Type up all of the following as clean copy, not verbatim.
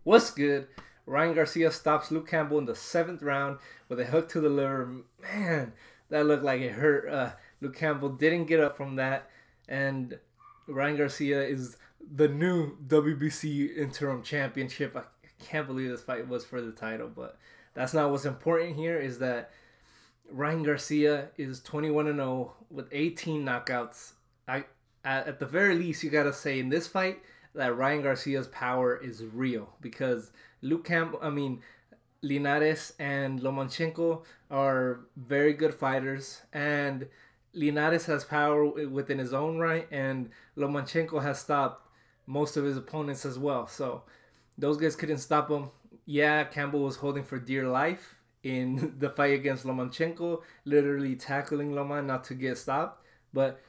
What's good? Ryan Garcia stops Luke Campbell in the 7th round with a hook to the liver. Man, that looked like it hurt. Luke Campbell didn't get up from that, and Ryan Garcia is the new WBC interim championship. I can't believe this fight was for the title, but that's not what's important here. Is that Ryan Garcia is 21-0 with 18 knockouts. At the very least, you gotta say in this fight that Ryan Garcia's power is real, because Linares and Lomachenko are very good fighters, and Linares has power within his own right, and Lomachenko has stopped most of his opponents as well. So those guys couldn't stop him. Yeah, Campbell was holding for dear life in the fight against Lomachenko, literally tackling Loma not to get stopped. But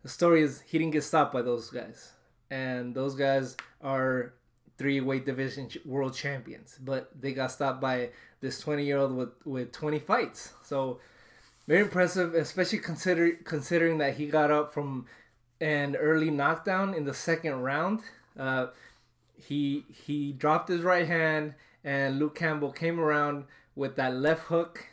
the story is he didn't get stopped by those guys. And those guys are 3 weight division world champions. But they got stopped by this 20-year-old with 20 fights. So very impressive, especially considering that he got up from an early knockdown in the 2nd round. He dropped his right hand, and Luke Campbell came around with that left hook.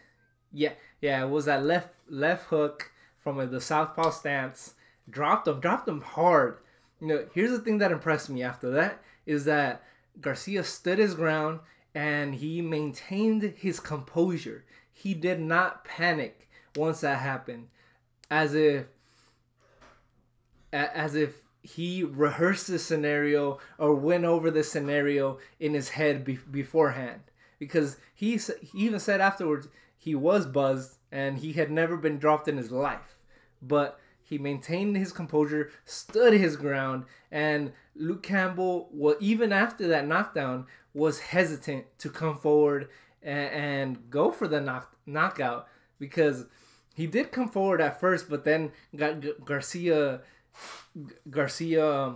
Yeah, it was that left hook from the southpaw stance. Dropped him hard. You know, here's the thing that impressed me after that is that Garcia stood his ground and he maintained his composure. He did not panic once that happened, as if he rehearsed the scenario or went over the scenario in his head beforehand. Because he even said afterwards he was buzzed and he had never been dropped in his life. But he maintained his composure, stood his ground, and Luke Campbell, even after that knockdown, was hesitant to come forward and go for the knockout, because he did come forward at first, but then Garcia,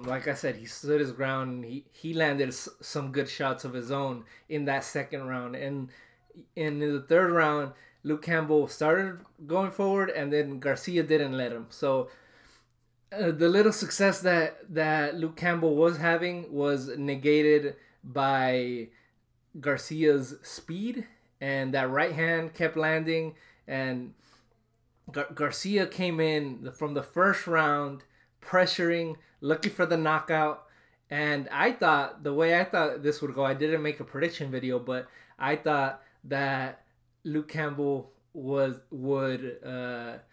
like I said, he stood his ground. And he landed some good shots of his own in that 2nd round, and in the 3rd round, Luke Campbell started going forward, and then Garcia didn't let him. So the little success that Luke Campbell was having was negated by Garcia's speed, and that right hand kept landing, and Garcia came in from the 1st round pressuring, looking for the knockout. And the way I thought this would go, I didn't make a prediction video, but I thought that Luke Campbell would weather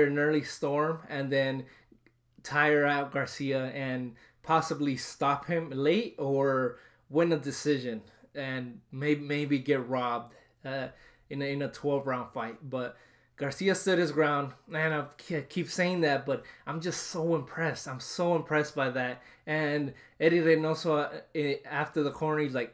an early storm and then tire out Garcia and possibly stop him late or win a decision and maybe get robbed in a 12-round fight. But Garcia stood his ground, and I keep saying that, but I'm just so impressed. I'm so impressed by that. And Eddie Reynoso, after the corner, he's like,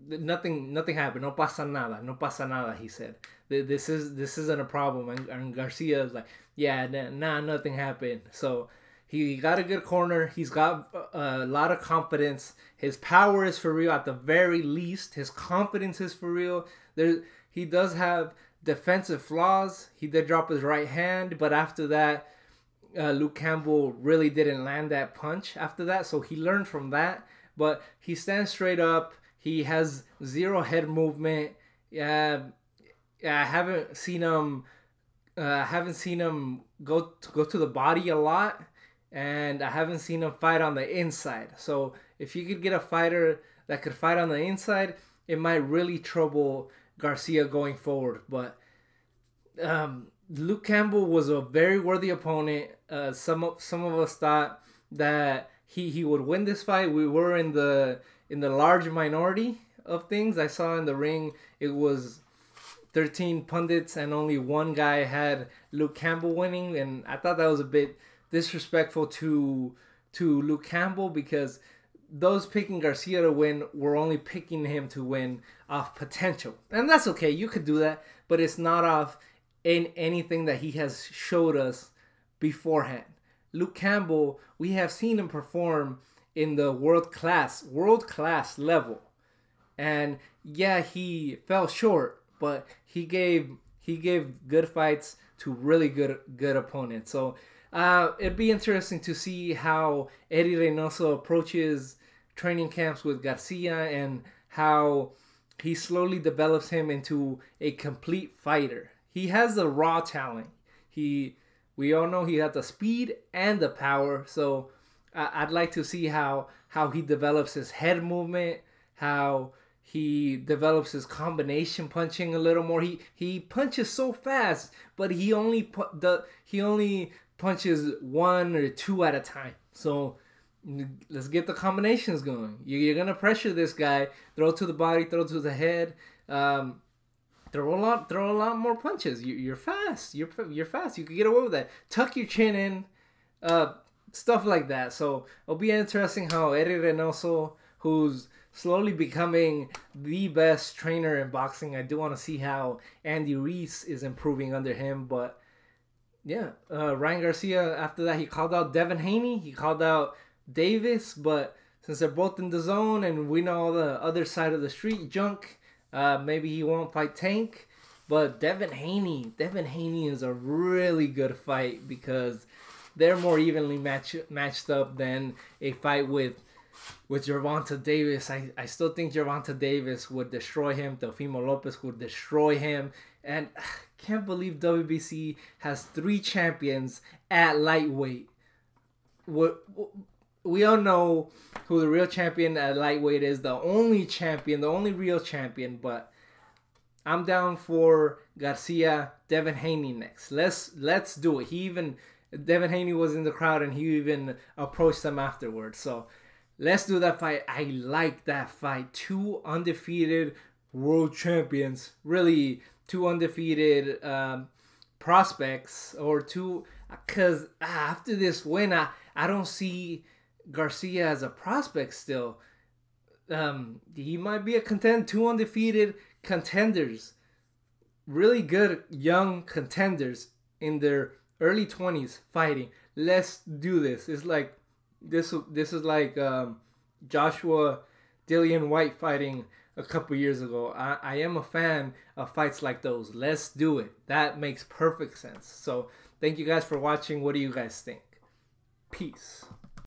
nothing happened. No pasa nada, he said. This isn't a problem. And Garcia is like, yeah, nothing happened. So he got a good corner. He's got a lot of confidence. His power is for real at the very least. His confidence is for real. He does have defensive flaws. He did drop his right hand, but after that, Luke Campbell really didn't land that punch after that. So he learned from that. But he stands straight up. He has 0 head movement. I haven't seen him go to the body a lot, and I haven't seen him fight on the inside. So if you could get a fighter that could fight on the inside, it might really trouble Garcia going forward. But Luke Campbell was a very worthy opponent. Some of us thought that he would win this fight. We were in the large minority of things. I saw in the ring it was 13 pundits and only one guy had Luke Campbell winning, and I thought that was a bit disrespectful to Luke Campbell, because those picking Garcia to win were only picking him to win off potential. And that's okay, you could do that, but it's not off in anything that he has showed us beforehand. Luke Campbell, we have seen him perform in the world class level, and yeah, he fell short, but he gave good fights to really good opponents. So it'd be interesting to see how Eddie Reynoso approaches training camps with Garcia, and how he slowly develops him into a complete fighter. He has the raw talent. We all know he has the speed and the power. So I'd like to see how he develops his head movement, how he develops his combination punching a little more. He punches so fast, but he only punches one or two at a time. So let's get the combinations going. You're gonna pressure this guy. Throw to the body, throw to the head. Throw a lot more punches. You're fast. You're fast. You can get away with that. Tuck your chin in. Stuff like that. So it'll be interesting how Eddie Reynoso, who's slowly becoming the best trainer in boxing. I do want to see how Andy Ruiz is improving under him. But yeah, Ryan Garcia, after that, he called out Devin Haney. He called out Davis. But since they're both in the zone and we know the other side of the street junk, maybe he won't fight Tank. But Devin Haney is a really good fight because they're more evenly matched up than a fight with Gervonta Davis. I still think Gervonta Davis would destroy him. Teofimo Lopez would destroy him. And I can't believe WBC has 3 champions at lightweight. We all know who the real champion at lightweight is. The only real champion. But I'm down for Garcia, Devin Haney next. Let's do it. Devin Haney was in the crowd and he even approached them afterwards. So let's do that fight. I like that fight. 2 undefeated world champions. Really, 2 undefeated prospects. Or 2... Because after this win, I don't see Garcia as a prospect still. He might be a contender. 2 undefeated contenders. Really good young contenders in their early 20s fighting. Let's do this. It's like this is like Joshua Dillian White fighting a couple years ago. I am a fan of fights like those. Let's do it. That makes perfect sense. So thank you guys for watching. What do you guys think? Peace.